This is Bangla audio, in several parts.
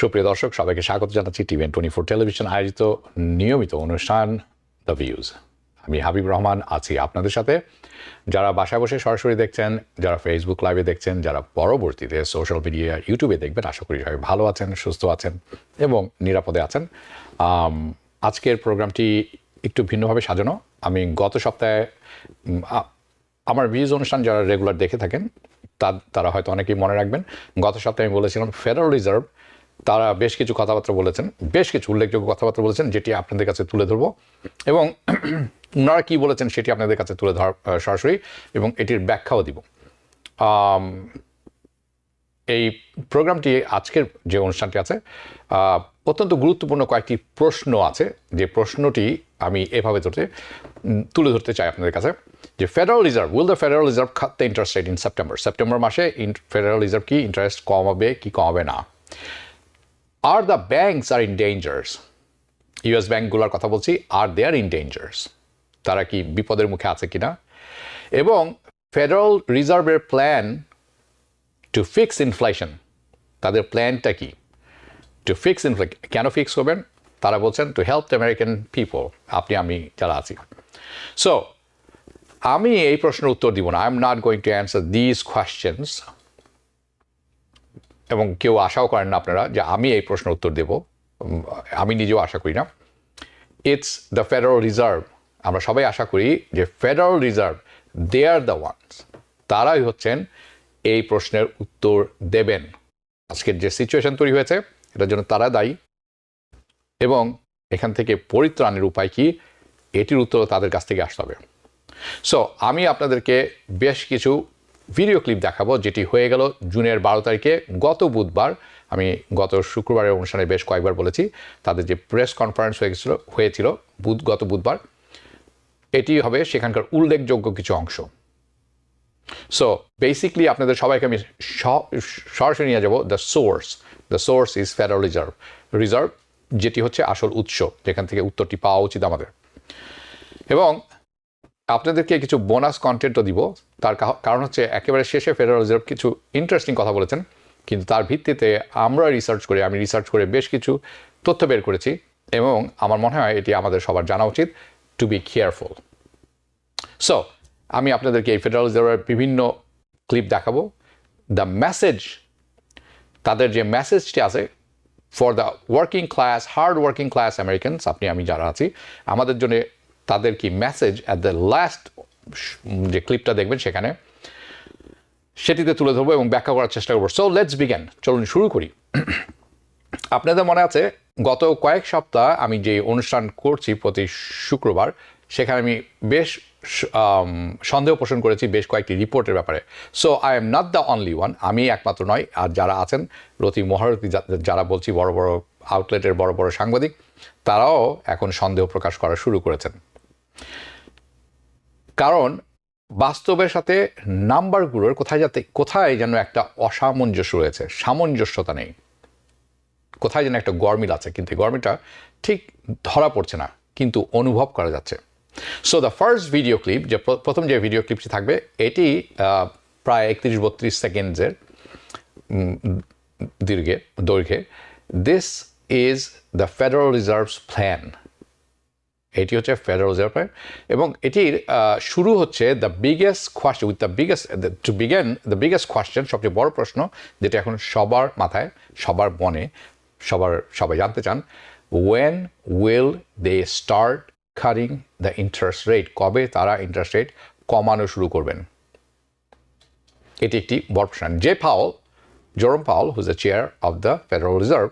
সুপ্রিয় দর্শক, সবাইকে স্বাগত জানাচ্ছি TVN24 টেলিভিশন আয়োজিত নিয়মিত অনুষ্ঠান দ্য ভিউজ। আমি হাবিব রহমান আছি আপনাদের সাথে। যারা বাসায় বসে সরাসরি দেখছেন, যারা ফেসবুক লাইভে দেখছেন, যারা পরবর্তীতে সোশ্যাল মিডিয়া ইউটিউবে দেখবেন, আশা করি সবাই ভালো আছেন, সুস্থ আছেন এবং নিরাপদে আছেন। আজকের প্রোগ্রামটি একটু ভিন্নভাবে সাজানো। আমি গত সপ্তাহে আমার ভিউজ অনুষ্ঠান যারা রেগুলার দেখে থাকেন তারা হয়তো অনেকেই মনে রাখবেন, গত সপ্তাহে আমি বলেছিলাম ফেডারেল রিজার্ভ তারা বেশ কিছু কথাবার্তা বলেছেন, বেশ কিছু উল্লেখযোগ্য কথাবার্তা বলেছেন, যেটি আপনাদের কাছে তুলে ধরবো এবং ওনারা কী বলেছেন সেটি আপনাদের কাছে তুলে ধর সরাসরি এবং এটির ব্যাখ্যাও দিব। এই প্রোগ্রামটি আজকের যে অনুষ্ঠানটি আছে অত্যন্ত গুরুত্বপূর্ণ কয়েকটি প্রশ্ন আছে, যে প্রশ্নটি আমি এভাবে তুলে ধরতে চাই আপনাদের কাছে, যে Federal Reserve will the federal Reserve cut the interest rate in September মাসে ফেডারেল রিজার্ভ কি ইন্টারেস্ট কমাবে কি কমাবে না। আর the banks are in dangers, US ব্যাংকগুলোর কথা বলছি, আর দে আর ইন ডেঞ্জার্স, তারা কি বিপদের মুখে আছে কিনা, এবং ফেডারেল রিজার্ভের প্ল্যান টু ফিক্স ইনফ্লেশন, তাদের প্ল্যানটা কি টু ফিক্স ইনফ্লেশন, কেন ফিক্স করবেন তারা বলছেন to help the American people, আপনি আমি যারা আছি। সো আমি এই প্রশ্নের উত্তর দিব না, I am not going two answer these questions, এবং কেউ আশাও করেন না আপনারা যে আমি এই প্রশ্নের উত্তর দেব, আমি নিজেও আশা করি না। ইটস দ্য ফেডারেল রিজার্ভ, আমরা সবাই আশা করি যে Federal Reserve they are the ones, তারাই হচ্ছেন এই প্রশ্নের উত্তর দেবেন। আজকের যে সিচুয়েশন তৈরি হয়েছে এটার জন্য তারা দায়ী, এবং এখান থেকে পরিত্রাণের উপায় কি এটির উত্তর তাদের কাছ থেকে আসতে হবে। সো আমি আপনাদেরকে বেশ কিছু ভিডিও ক্লিপ দেখাবো, যেটি হয়ে গেল জুনের 12 তারিখে, গত বুধবার। আমি গত শুক্রবারের অনুষ্ঠানে বেশ কয়েকবার বলেছি তাদের যে প্রেস কনফারেন্স হয়েছিল গত বুধবার, এটি হবে সেখানকার উল্লেখযোগ্য কিছু অংশ। সো বেসিকলি আপনাদের সবাইকে আমি সরাসরি নিয়ে যাব the source is federal reserve, যেটি হচ্ছে আসল উৎস, যেখান থেকে উত্তরটি পাওয়া উচিত আমাদের। এবং আপনাদেরকে কিছু বোনাস কন্টেন্টও দিব, তার কারণ হচ্ছে একেবারে শেষে ফেডারেল রিজার্ভ কিছু ইন্টারেস্টিং কথা বলেছেন, কিন্তু তার ভিত্তিতে আমি রিসার্চ করে বেশ কিছু তথ্য বের করেছি, এবং আমার মনে হয় এটি আমাদের সবার জানা উচিত, টু বি কেয়ারফুল। সো আমি আপনাদেরকে এই ফেডারেল রিজার্ভের বিভিন্ন ক্লিপ দেখাবো। দ্য মেসেজ, তাদের যে মেসেজটি আছে for the hard working class Americans, আপনি আমি যারা আছি, আমাদের জন্য তাদের কি মেসেজ অ্যাট দ্য লাস্ট যে ক্লিপটা দেখবেন সেখানে, সেটিতে তুলে ধরবো এবং ব্যাখ্যা করার চেষ্টা করবো। সো লেটস বিগিন, চলুন শুরু করি। আপনাদের মনে আছে গত কয়েক সপ্তাহ আমি যে অনুষ্ঠান করছি প্রতি শুক্রবার, সেখানে আমি বেশ সন্দেহ পোষণ করেছি বেশ কয়েকটি রিপোর্টের ব্যাপারে। So I am not the only one, আমি একমাত্র নয়, আর যারা আছেন রতি মহারথী যারা বলছি বড় বড় আউটলেটের বড় বড় সাংবাদিক, তারাও এখন সন্দেহ প্রকাশ করা শুরু করেছেন। কারণ বাস্তবের সাথে নাম্বারগুলোর কোথায় যেন একটা অসামঞ্জস্য রয়েছে, সামঞ্জস্যতা নেই, কোথায় যেন একটা গরমিল আছে, কিন্তু এই গরমিলটা ঠিক ধরা পড়ছে না, কিন্তু অনুভব করা যাচ্ছে। So the first video clip, যে প্রথম যে ভিডিও ক্লিপটি থাকবে, এটি প্রায় 31-32 সেকেন্ডের দৈর্ঘ্যে। This is the federal reserves plan, এটি হচ্ছে ফেডারেল রিজার্ভ প্ল্যান, এবং এটির শুরু হচ্ছে দ্য বিগেস্ট কোয়েশ্চেন, সবচেয়ে বড় প্রশ্ন, যেটা এখন সবার মাথায়, সবার মনে, সবাই জানতে চান, when will they start cutting the interest rate, কবে তারা ইন্টারেস্ট রেট কমানো শুরু করবেন। এটি একটি বড় প্রশ্ন। Jerome Powell, who is the chair of the federal Reserve,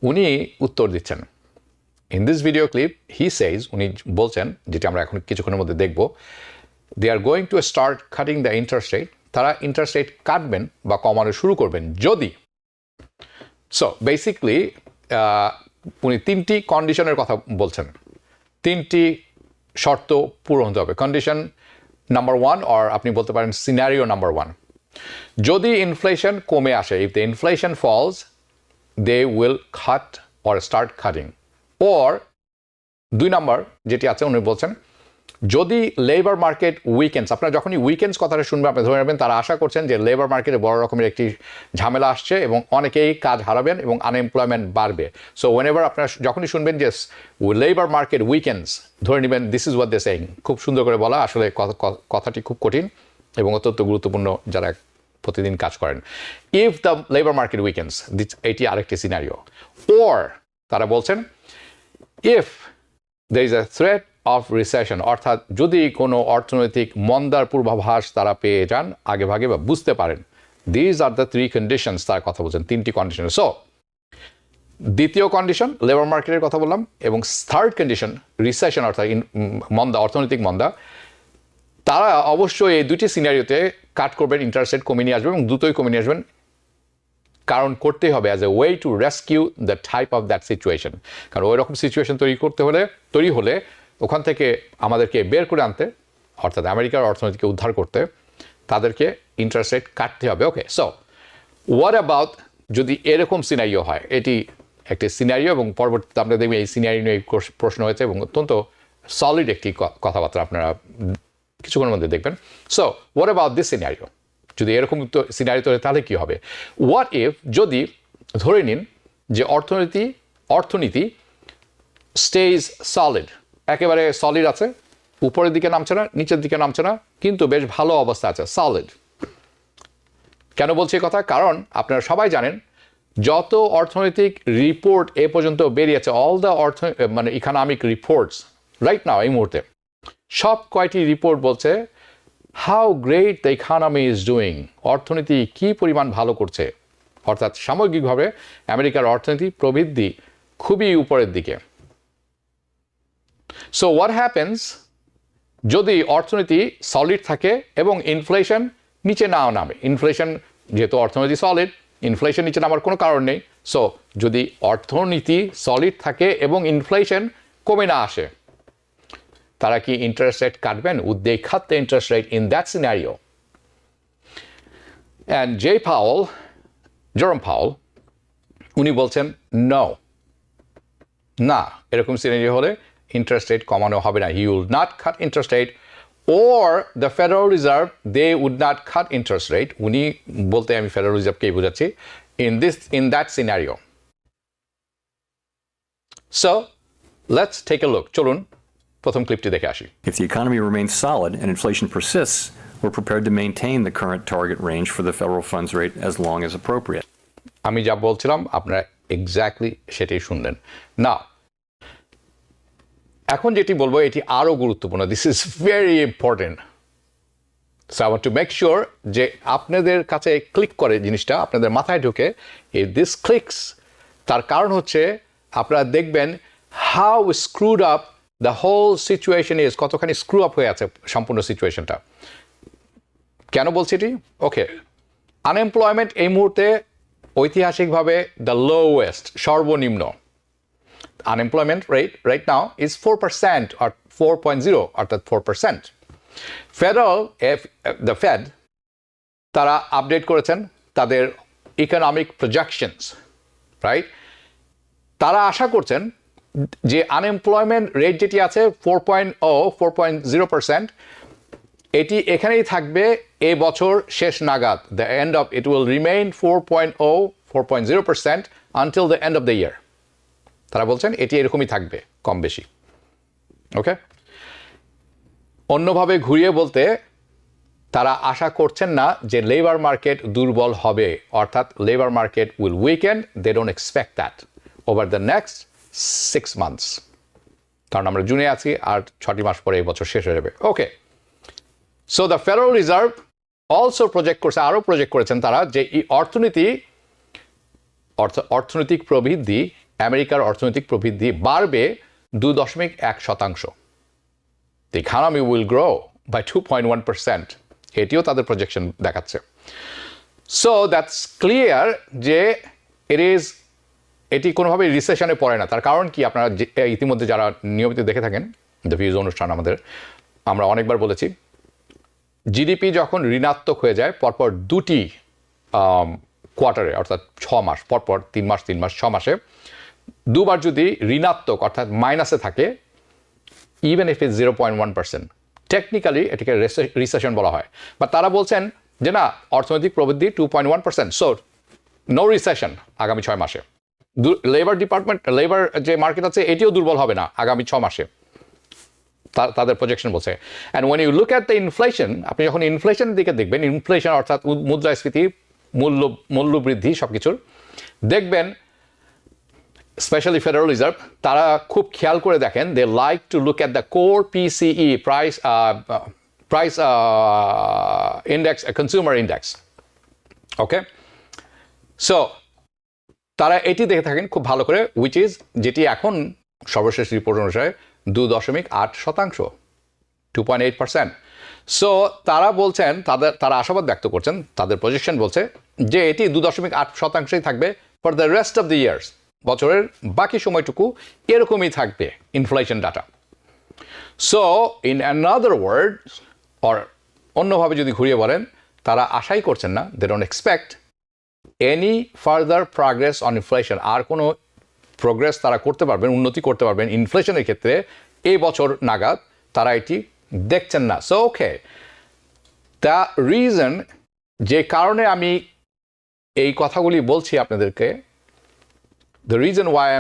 উনি উত্তর দিচ্ছেন। In this video clip he says, উনি বলছেন, যেটি আমরা এখন কিছুক্ষণের মধ্যে দেখব, they are going to start cutting the interest rate, তারা ইন্টারেস্ট রেট কাটবেন বা কমানো শুরু করবেন যদি। সো বেসিকলি উনি 3টি কন্ডিশনের কথা বলছেন, 3টি শর্ত পূরণ হতে হবে। কন্ডিশন নাম্বার 1, আর আপনি বলতে পারেন সিনারিও নাম্বার 1, যদি ইনফ্লেশন কমে আসে, if the inflation falls they will cut or start cutting. ওর 2 নাম্বার যেটি আছে, উনি বলছেন যদি লেবার মার্কেট উইকেন্ডস, আপনারা যখনই উইকেন্ডস কথাটা শুনবেন আপনি ধরে নেবেন তারা আশা করছেন যে লেবার মার্কেটে বড় রকমের একটি ঝামেলা আসছে এবং অনেকেই কাজ হারাবেন এবং আনএমপ্লয়মেন্ট বাড়বে। সো ওয়েনেভার আপনারা যখনই শুনবেন যে লেবার মার্কেট উইকেন্ডস, ধরে নেবেন this is what they saying. খুব সুন্দর করে বলা, আসলে কথাটি খুব কঠিন এবং অত্যন্ত গুরুত্বপূর্ণ যারা প্রতিদিন কাজ করেন। If the labour market weekends, এটি আরেকটি সিনারিও। ওর তারা বলছেন if there is a threat of recession, অর্থাৎ যদি কোনো অর্থনৈতিক মন্দার পূর্বাভাস তারা পেয়ে যান আগে ভাগে বা বুঝতে পারেন, these are the three conditions তার কথা বলছেন, তিনটি কন্ডিশন। সো দ্বিতীয় কন্ডিশন লেবার মার্কেটের কথা বললাম, এবং থার্ড কন্ডিশন রিসেশন অর্থাৎ মন্দা, অর্থনৈতিক মন্দা। তারা অবশ্যই এই দুটি সিনারিওতে কাট করবেন, ইন্টারেস্ট রেট কমিয়ে নিয়ে আসবেন এবং দ্রুতই কমিয়ে নিয়ে আসবেন, কারণ করতেই হবে as a way to rescue the type of that situation. কারণ ওই রকম সিচুয়েশন তৈরি হলে ওখান থেকে আমাদেরকে বের করে আনতে, অর্থাৎ আমেরিকার অর্থনীতিকে উদ্ধার করতে তাদেরকে ইন্টারেস্ট রেট কাটতে হবে। ওকে, সো হোয়াট অ্যাবাউট যদি এরকম সিনারিও হয়? এটি একটি সিনারিও এবং পরবর্তীতে আমরা দেখবেন এই সিনারিও নিয়ে প্রশ্ন হয়েছে এবং অত্যন্ত সলিড একটি কথাবার্তা আপনারা কিছুক্ষণের মধ্যে দেখবেন। So what about this scenario? যদি এরকম সিনারি তৈরি তাহলে কী হবে? হোয়াট ইফ যদি ধরে নিন যে অর্থনীতি স্টেজ সলিড, একেবারে সলিড আছে, উপরের দিকে নামছে না, নিচের দিকে নামছে না, কিন্তু বেশ ভালো অবস্থা আছে, সলিড। কেন বলছি কথা? কারণ আপনারা সবাই জানেন যত অর্থনৈতিক রিপোর্ট এ পর্যন্ত বেরিয়েছে, অল দ্য মানে ইকোনমিক রিপোর্টস রাইট নাও এই মুহূর্তে, সব কয়টি রিপোর্ট বলছে how great the economy is doing, অর্থনীতি কী পরিমাণ ভালো করছে। অর্থাৎ সামগ্রিকভাবে আমেরিকার অর্থনীতি প্রবৃদ্ধি খুবই উপরের দিকে। সো হোয়াট হ্যাপেন্স যদি অর্থনীতি সলিড থাকে এবং ইনফ্লেশন নিচে নাও নামে? ইনফ্লেশন, যেহেতু অর্থনীতি সলিড, ইনফ্লেশন নিচে নামার কোনো কারণ নেই। সো যদি অর্থনীতি সলিড থাকে এবং ইনফ্লেশন কমে না আসে, তারা কি ইন্টারেস্ট রেট কাটবেন? Would they cut the interest rate in that scenario? And Jerome Powell, উনি বলছেন না, এরকম সিনারিও হলে ইন্টারেস্ট রেট কমানো হবে না। He will not cut interest rate, or the Federal Reserve, they would not cut interest rate. উনি বলতে আমি ফেডারেল রিজার্ভকেই বোঝাচ্ছি in that scenario. So let's take a look. চলুন প্রথম ক্লিপটি দেখে আসি। If the economy remains solid and inflation persists, we're prepared to maintain the current target range for the federal funds rate as long as appropriate. আমি যা বলছিলাম আপনারা এক্স্যাক্টলি সেটাই শুনলেন না। এখন যেটি বলবো এটি আরও গুরুত্বপূর্ণ। This is very important. So I want to make sure যে আপনাদের কাছে ক্লিক করে জিনিসটা, আপনাদের মাথায় ঢুকে এই দিস ক্লিকস। তার কারণ হচ্ছে আপনারা দেখবেন how screwed up the whole situation is, কতখানি স্ক্রু আপ হয়ে আছে সম্পূর্ণ সিচুয়েশনটা। কেন বলছি এটি? ওকে, আনএমপ্লয়মেন্ট এই মুহূর্তে ঐতিহাসিকভাবে দ্য লোয়েস্ট, সর্বনিম্ন। Unemployment rate right now is 4% or 4.0, অর্থাৎ 4%। দ্য ফেড তারা আপডেট করেছেন তাদের ইকোনমিক প্রজেকশনস, রাইট? তারা আশা করছেন যে আনএমপ্লয়মেন্ট রেট যেটি আছে 4.0%, এটি এখানেই থাকবে এই বছর শেষ নাগাদ। The end of it will remain 4.0% until the end of the year. তারা বলছেন এটি এরকমই থাকবে কম বেশি। ওকে, অন্যভাবে ঘুরিয়ে বলতে তারা আশা করছেন না যে লেবার মার্কেট দুর্বল হবে, অর্থাৎ labour market will weaken. They don't expect that over the next 6 months, কারণ আমরা জুনে আছি আর 6টি মাস পরে এই বছর শেষ হয়ে যাবে। Okay, so the federal Reserve also আরও প্রজেক্ট করেছেন তারা যে এই অর্থনৈতিক প্রবৃদ্ধি, আমেরিকার অর্থনৈতিক প্রবৃদ্ধি বাড়বে 2.1%। The economy will grow by 2.1%. এটিও তাদের প্রজেকশন দেখাচ্ছে। সো দ্যাটস ক্লিয়ার যে এটি কোনোভাবেই রিসেশনে পড়ে না। তার কারণ কি? আপনারা ইতিমধ্যে যারা নিয়মিত দেখে থাকেন দ্য ভিউজ অনুষ্ঠান আমরা অনেকবার বলেছি, জিডিপি যখন ঋণাত্মক হয়ে যায় পরপর 2টি কোয়ার্টারে, অর্থাৎ 6 মাস পরপর, 3 মাস 6 মাসে দুবার যদি ঋণাত্মক অর্থাৎ মাইনাসে থাকে, ইভেন ইফ ইজ 0.1%, টেকনিক্যালি এটাকে রিসেশন বলা হয়। বা তারা বলছেন যে না, অর্থনৈতিক প্রবৃদ্ধি 2.1%, সো নো রিসেশন আগামী 6 মাসে। লেবার যে মার্কেট আছে এটিও দুর্বল হবে না আগামী 6 মাসে, তাদের প্রজেকশন বলছে। And when you look at the inflation, আপনি যখন ইনফ্লেশনের দিকে দেখবেন, ইনফ্লেশন অর্থাৎ মুদ্রাস্ফীতি, মূল্যবৃদ্ধি সব কিছুর, দেখবেন স্পেশালি ফেডারেল রিজার্ভ তারা খুব খেয়াল করে দেখেন, they like to look at the core PCE, price index, consumer index. Okay, so তারা এটি দেখে থাকেন খুব ভালো করে, উইচ ইজ, যেটি এখন সর্বশেষ রিপোর্ট অনুসারে 2.8%, 2.8%। সো তারা বলছেন, তারা আশাবাদ ব্যক্ত করছেন, তাদের প্রজেকশন বলছে যে এটি 2.8%ই থাকবে for the rest of the years, বছরের বাকি সময়টুকু এরকমই থাকবে inflation data. So in another word, or অন্যভাবে যদি ঘুরিয়ে বলেন, তারা আশাই করছেন না, they don't expect any further progress on inflation, আর কোনো প্রোগ্রেস তারা করতে পারবেন, উন্নতি করতে পারবেন ইনফ্লেশনের ক্ষেত্রে এই বছর নাগাদ, তারা এটি দেখছেন না। সো ওকে, দ্য রিজন, যে কারণে আমি এই কথাগুলি বলছি আপনাদেরকে, the reason why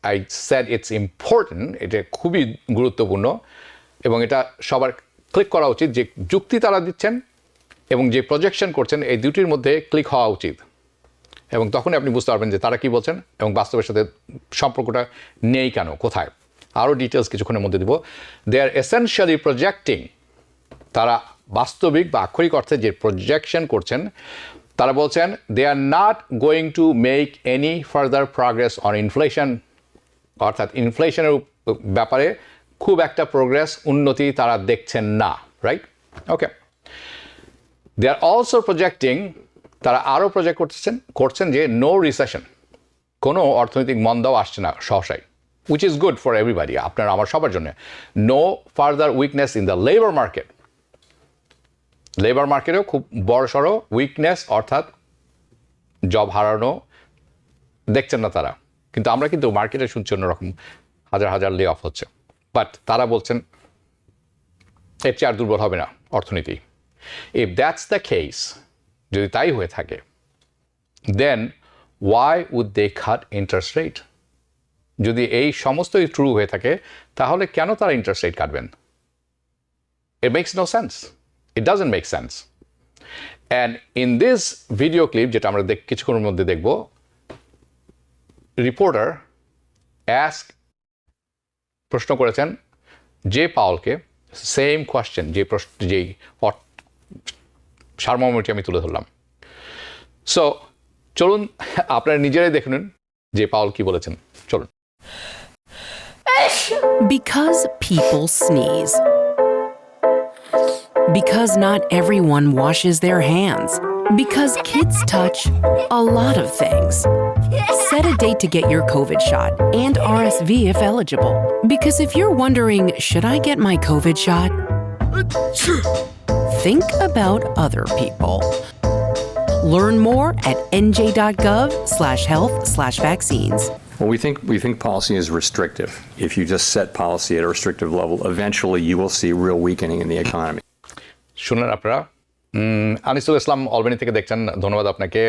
I said it's important, এটা খুবই গুরুত্বপূর্ণ এবং এটা সবার ক্লিক করা উচিত, যে যুক্তি তারা দিচ্ছেন এবং যে প্রজেকশন করছেন, এই দুটির মধ্যে ক্লিক হওয়া উচিত, এবং তখনই আপনি বুঝতে পারবেন যে তারা কি বলছেন এবং বাস্তবের সাথে সম্পর্কটা নেই কেন, কোথায়। আরও ডিটেলস কিছুক্ষণের মধ্যে দিব। দে আর এসেনশিয়ালি প্রজেক্টিং, তারা বাস্তবিক বা আক্ষরিক অর্থে যে প্রজেকশন করছেন, তারা বলছেন they are not going to make any further progress on inflation, অর্থাৎ ইনফ্লেশনের ব্যাপারে খুব একটা প্রোগ্রেস, উন্নতি তারা দেখছেন না, right? Okay, they are also projecting, তারা আরও প্রজেক্ট করছেন যে নো রিসেশন, কোনো অর্থনৈতিক মন্দাও আসছে না সহসাই, which is good for everybody, আপনার আমার সবার জন্য। No further weakness in the labour market, labour মার্কেটেও খুব বড়সড় উইকনেস, অর্থাৎ জব হারানো দেখছেন না তারা। কিন্তু আমরা কিন্তু মার্কেটে শুনছি অন্যরকম, হাজার হাজার লে অফ হচ্ছে, বাট তারা বলছেন এর চেয়ে আর দুর্বল হবে না অর্থনীতি। ইফ দ্যাটস দ্য কেস, যদি তাই হয়ে থাকে, then why would they cut interest rate? যদি এই সমস্তই ট্রু হয়ে থাকে, তাহলে কেন তারা ইন্টারেস্ট রেট কাটবেন? It makes no sense, it doesn't make sense. And in this video clip, যেটা আমরা কিছুক্ষণের মধ্যে দেখব, রিপোর্টার প্রশ্ন করেছেন জে পাওয়েলকে সেম কোয়েশ্চেন, যেই সারমর্মটি আমি তুলে ধরলাম। সো চলুন আপনারা নিজেরাই দেখে নিন জে পাওয়েল কি বলেছেন, চলুন। Because people sneeze. Because not everyone washes their hands. Because kids touch a lot of things. Set a date to get your COVID shot and RSV if eligible. Because if you're wondering, should I get my COVID shot? Think about other people. Learn more at nj.gov/health/vaccines. Well, we think policy is restrictive. If you just set policy at a restrictive level, eventually you will see real weakening in the economy. শুনলেন আপনারা, আনিসুল ইসলাম অলবেনি থেকে দেখছেন, ধন্যবাদ আপনাকে।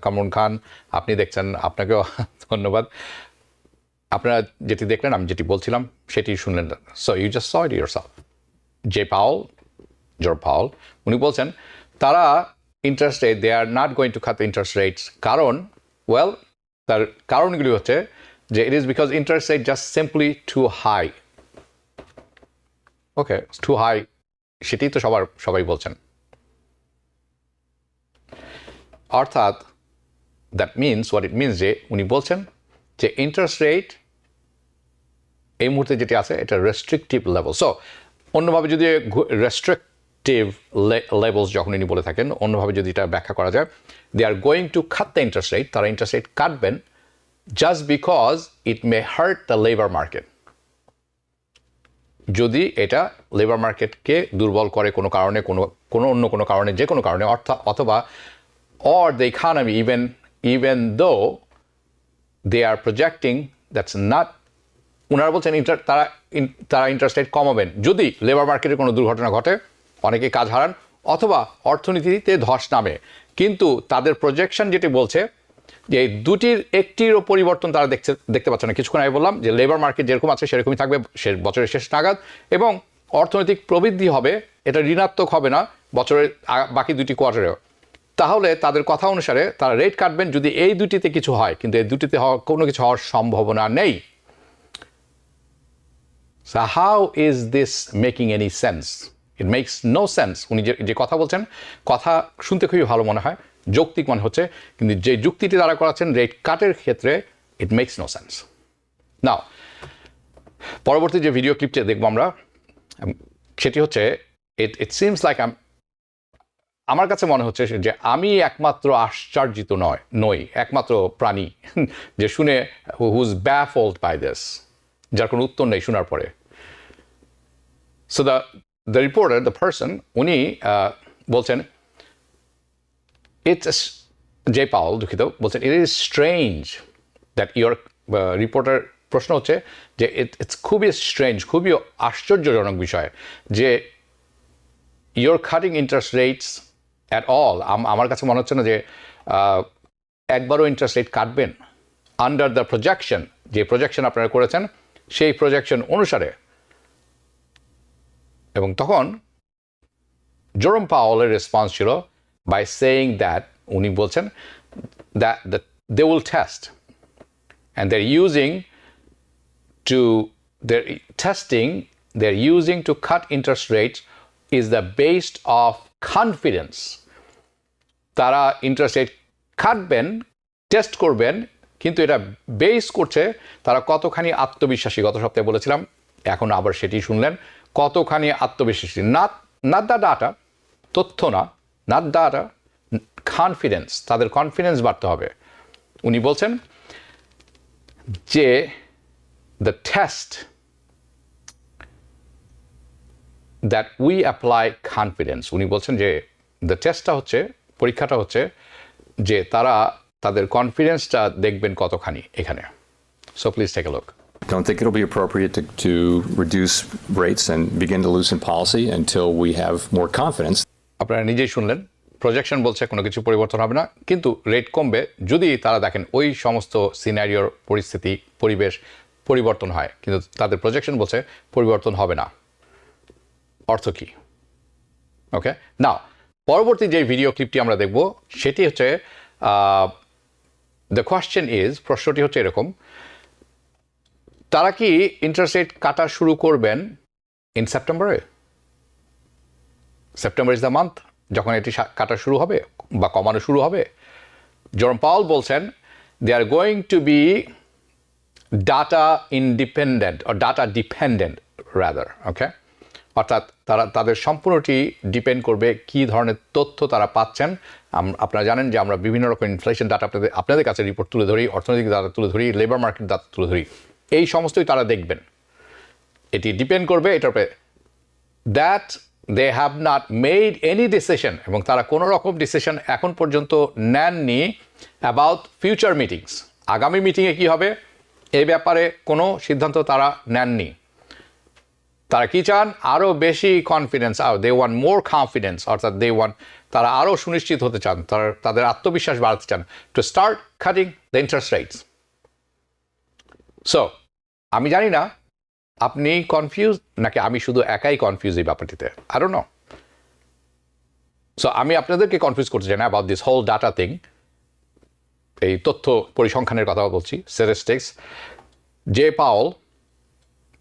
কামরুন খান, আপনি দেখছেন, আপনাকেও ধন্যবাদ। আপনারা যেটি দেখলেন, আমি যেটি বলছিলাম সেটি শুনলেন। So you just saw it yourself. George Powell উনি বলছেন তারা interest rate, they are not going to cut interest rates, কারণ ওয়েল, তার কারণগুলি হচ্ছে যে it is because interest rate just simply too high. Okay, too high, সেটাই তো সবাই বলছেন। অর্থাৎ that means, what it means, যে উনি বলছেন যে ইন্টারেস্ট রেট এই মুহূর্তে যেটি আছে এটা রেস্ট্রিকটিভ লেভেল। সো অন্যভাবে যদি রেস্ট্রিকটিভ লেভেলস যখন উনি বলে থাকেন, অন্যভাবে যদি এটা ব্যাখ্যা করা যায়, they are going to cut the interest rate, তারা ইন্টারেস্ট রেট কাটবেন just because it may hurt the labour market. যদি এটা লেবার মার্কেটকে দুর্বল করে কোনো কারণে, অন্য কোনো কারণে, যে কোনো কারণে, অথবা or the economy, even though they are projecting that's not ওনারা বলছেন তারা ইন্টারেস্ট রেট কমাবেন যদি লেবার মার্কেটে কোনো দুর্ঘটনা ঘটে, অনেকে কাজ হারান অথবা অর্থনীতিতে ধস নামে। কিন্তু তাদের প্রজেকশন যেটি বলছে যে এই দুটির একটিরও পরিবর্তন তারা দেখতে পাচ্ছে না। কিছুক্ষণ আগে বললাম যে লেবার মার্কেট যেরকম আছে সেরকমই থাকবে বছরের শেষ নাগাদ, এবং অর্থনৈতিক প্রবৃদ্ধি হবে, এটা ঋণাত্মক হবে না বছরের বাকি দুটি কোয়ার্টারেও। তাহলে তাদের কথা অনুসারে তারা রেট কাটবেন যদি এই দুটিতে কিছু হয়, কিন্তু এই দুটিতে কোনো কিছু হওয়ার সম্ভাবনা নেই। So how is this making any sense? It makes no sense. উনি যে কথা বলছেন, কথা শুনতে খুবই ভালো মনে হয়, যৌক্তিক মনে হচ্ছে, কিন্তু যে যুক্তিটি তারা করাচ্ছেন রেট কাটের ক্ষেত্রে, it makes no sense. Now, পরবর্তী যে ভিডিও ক্লিপটি দেখবো আমরা, সেটি হচ্ছে it seems like আমার কাছে মনে হচ্ছে যে আমি একমাত্র আশ্চর্যিত নই, একমাত্র প্রাণী যে শুনে who is baffled by this, যার কোনো উত্তর নেই শোনার পরে। So the reporter, the person, উনি বলছেন Jay Powell, দুঃখিত, বলছেন it is strange that your reporter, প্রশ্ন হচ্ছে যে it's খুবই স্ট্রেঞ্জ, খুবই আশ্চর্যজনক বিষয় যে you're cutting interest rates at all. আমার কাছে মনে হচ্ছে না যে একবারও ইন্টারেস্ট রেট কাটবেন আন্ডার দ্য প্রজেকশন, যে প্রজেকশন আপনারা করেছেন সেই প্রজেকশন অনুসারে। এবং তখন জেরোম পাওয়েলের রেসপন্স ছিল বাই সেইং দ্যাট, উনি বলছেন that they will test and they're using to cut interest rates is the based of confidence. তারা ইন্টারেস্ট রেট কাটবেন, টেস্ট করবেন, কিন্তু এটা বেস করছে তারা কতখানি আত্মবিশ্বাসী। গত সপ্তাহে বলেছিলাম, এখন আবার সেটি শুনলেন, কতখানি আত্মবিশ্বাসী। not the data, তথ্য না, not data, confidence, তাদের কনফিডেন্স বাড়তে হবে। উনি বলছেন যে the test that we apply confidence, উনি বলছেন যে the testটা হচ্ছে, পরীক্ষাটা হচ্ছে যে তারা তাদের কনফিডেন্সটা দেখবেন কতখানি এখানে। So please take a look. Don't think it'll be appropriate to reduce rates and begin to loosen policy until we have more confidence. আপনারা নিজেই শুনলেন, প্রজেকশন বলছে কোনো কিছু পরিবর্তন হবে না, কিন্তু রেট কমবে যদি তারা দেখেন ওই সমস্ত সিনারিওর পরিস্থিতি, পরিবেশ পরিবর্তন হয়, কিন্তু তাদের প্রজেকশন বলছে পরিবর্তন হবে না। অর্থ কী? ওকে, নাও পরবর্তী যে ভিডিও ক্লিপটি আমরা দেখব সেটি হচ্ছে দ্য কোয়েশ্চেন ইজ, প্রশ্নটি হচ্ছে এরকম, তারা কি ইন্টারেস্ট রেট কাটা শুরু করবেন ইন সেপ্টেম্বরে? সেপ্টেম্বর ইজ দ্য মান্থ যখন এটি কাটা শুরু হবে বা কমানো শুরু হবে। জেরোম পাওয়েল বলছেন they are going to be data independent or data dependent rather, okay, অর্থাৎ তাদের সম্পূর্ণটি ডিপেন্ড করবে কী ধরনের তথ্য তারা পাচ্ছেন। আপনারা জানেন যে আমরা বিভিন্ন রকম ইনফ্লেশন ডাটা আপনাদের কাছে রিপোর্ট তুলে ধরি, অর্থনৈতিক ডাটা তুলে ধরি, লেবার মার্কেট ডাটা তুলে ধরি, এই সমস্তই তারা দেখবেন। এটি ডিপেন্ড করবে এটার উপরে that they have not made any decision, এবং তারা কোনো রকম ডিসিশন এখন পর্যন্ত নেননি অ্যাবাউট ফিউচার মিটিংস, আগামী মিটিংয়ে কী হবে এই ব্যাপারে কোনো সিদ্ধান্ত তারা নেননি। তারা কি চান? আরও বেশি confidence, they want more confidence, অর্থাৎ তারা আরও সুনিশ্চিত হতে চান, তাদের আত্মবিশ্বাস বাড়াতে চান, two start cutting the interest rates. So আমি জানি না আপনি কনফিউজ নাকি আমি শুধু একাই কনফিউজ এই ব্যাপারটিতে, আই ডোন্ট নো। সো আমি আপনাদেরকে কনফিউজ করতে চাই না about this whole data thing, এই তথ্য পরিসংখ্যানের কথা বলছি, স্ট্যাটিস্টিক্স। জে পাওয়েল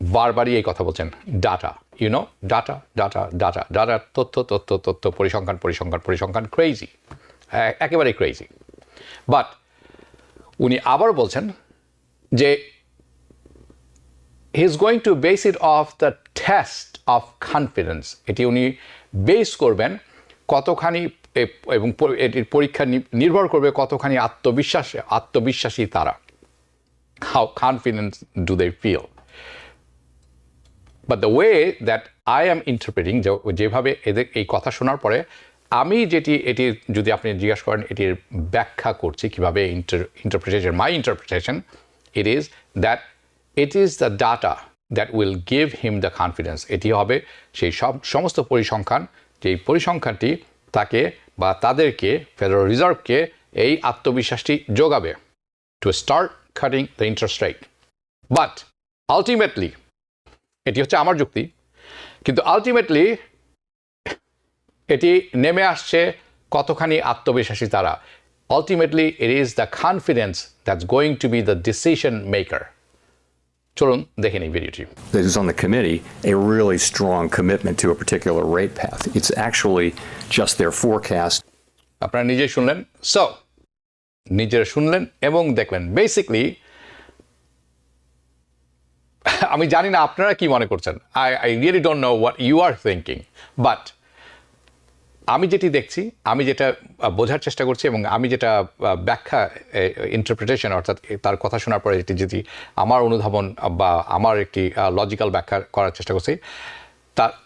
বারবারই এই কথা বলছেন, data, you know, data data data data, তথ্য তথ্য তথ্য, পরিসংখ্যান পরিসংখ্যান পরিসংখ্যান, ক্রেজি, একেবারেই ক্রেজি। বাট উনি আবার বলছেন যে he is going to base it off the test of confidence, এটি উনি বেস করবেন কতখানি, এবং এটির পরীক্ষা নির্ভর করবে কতখানি আত্মবিশ্বাসী তারা, how confident do they feel. But the way that I am interpreting, যেভাবে এদের এই কথা শোনার পরে আমি এটি যদি আপনি জিজ্ঞাসা করেন এটির ব্যাখ্যা করছি কীভাবে interpretation, my interpretation, it is that it is the data that will give him the confidence. এটি হবে সেই সমস্ত পরিসংখ্যান, যেই পরিসংখ্যানটি তাকে বা তাদেরকে, ফেডারেল রিজার্ভকে এই আত্মবিশ্বাসটি যোগাবে two start cutting the interest rate. But ultimately, এটি হচ্ছে আমার যুক্তি, কিন্তু আলটিমেটলি এটি নেমে আসছে কতখানি আত্মবিশ্বাসী তারা। Ultimately it is the confidence that's going to B the decision maker. চলুন দেখে নিই ভিডিওটি। That is on the committee a really strong commitment to a particular rate path. It's actually just their forecast. আপনারা নিজেই শুনলেন, নিজেরা শুনলেন এবং দেখলেন। বেসিকলি আমি জানি না আপনারা কি মনে করছেন, I really don't know what you are thinking, but আমি যেটি দেখছি, আমি যেটা বোঝার চেষ্টা করছি এবং আমি যেটা ব্যাখ্যা, ইন্টারপ্রিটেশন, অর্থাৎ তার কথা শোনার পরে যেটি আমার অনুধাবন বা আমার একটি লজিক্যাল ব্যাখ্যা করার চেষ্টা করছি,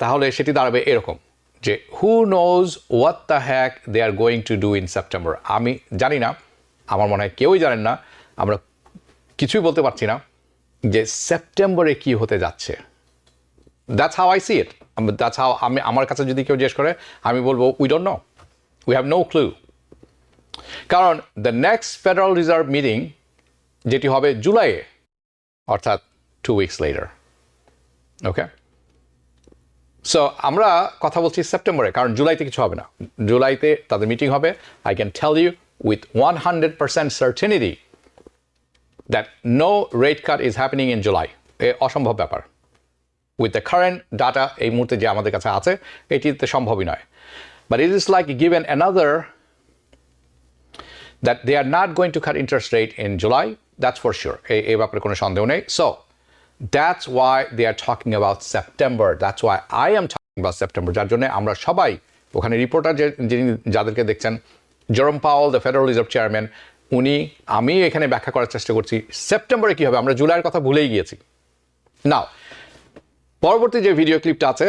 তাহলে সেটি দাঁড়াবে এরকম যে who knows what the heck they are going to do in September. আমি জানি না, আমার মনে হয় কেউই জানেন না, আমরা কিছুই বলতে পারছি না যে সেপ্টেম্বরে কি হতে যাচ্ছে। That's how I see it. That's how আমার কাছে যদি কেউ জিজ্ঞেস করে, আমি বলবো we don't know, we have no clue. কারণ the next Federal Reserve meeting যেটি হবে জুলাইয়ে, অর্থাৎ 2 weeks later, ওকে। সো আমরা কথা বলছি সেপ্টেম্বরে, কারণ জুলাইতে কিছু হবে না। জুলাইতে তাদের মিটিং হবে। I can tell you with 100% certainty that no rate cut is happening in July. এ অসম্ভব ব্যাপার। উইথ দ্য কারেন্ট ডাটা এই মুহূর্তে যে আমাদের কাছে আছে, এটিতে সম্ভবই নয়। But it is like given another that they are not going to cut interest rate in July, that's for sure. এই ব্যাপারে কোনো সন্দেহ নেই। So that's why they are talking about September, that's why I am talking about September. যার জন্য আমরা সবাই, ওখানে রিপোর্টার যিনি যাদেরকে দেখছেন, Jerome Powell, the federal reserve chairman, আমি এখানে ব্যাখ্যা করার চেষ্টা করছি সেপ্টেম্বরে কী হবে। আমরা জুলাইয়ের কথা ভুলেই গিয়েছি। নাও পরবর্তী যে ভিডিও ক্লিপটা আছে,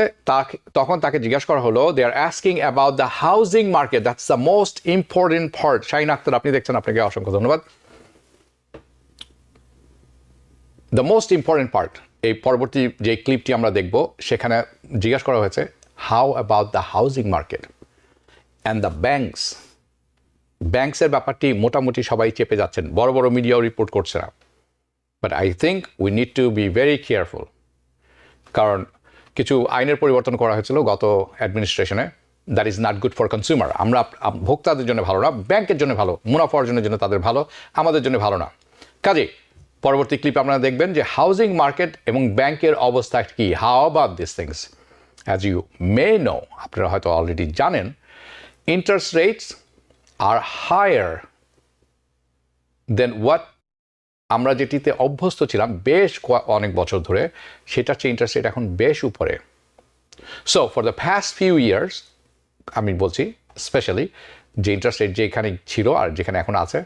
তখন তাকে জিজ্ঞাসা করা হলো, they are asking about the housing market, that's the most important part. Shahin Akhtar, আপনি দেখছেন, আপনাকে অসংখ্য ধন্যবাদ। দ্য মোস্ট ইম্পর্টেন্ট পার্ট, এই পরবর্তী যে ক্লিপটি আমরা দেখব, সেখানে জিজ্ঞাসা করা হয়েছে how about the housing market and the ব্যাংকসের ব্যাপারটি মোটামুটি সবাই চেপে যাচ্ছেন, বড় বড় মিডিয়াও রিপোর্ট করছে না। But I think we need to be very careful, কারণ কিছু আইনের পরিবর্তন করা হয়েছিল গত অ্যাডমিনিস্ট্রেশনে। That is not good for consumer. আমরা ভোক্তাদের জন্য ভালো না, ব্যাংকের জন্য ভালো, মুনাফা অর্জনের জন্য তাদের ভালো, আমাদের জন্য ভালো না। কাজেই পরবর্তী ক্লিপ আপনারা দেখবেন যে হাউজিং মার্কেট এবং ব্যাংকের অবস্থা কি, how about this things. As you may know, আপনারা হয়তো অলরেডি জানেন, interest rates are higher than what আমরা যেটিতে অভ্যস্ত ছিলাম বেশ অনেক বছর ধরে, সেটা হচ্ছে ইন্টারেস্ট রেট এখন বেশ উপরে। So for the past few years, আমি বলছি স্পেশালি যে ইন্টারেস্ট রেট যেখানে ছিল আর যেখানে এখন আছে,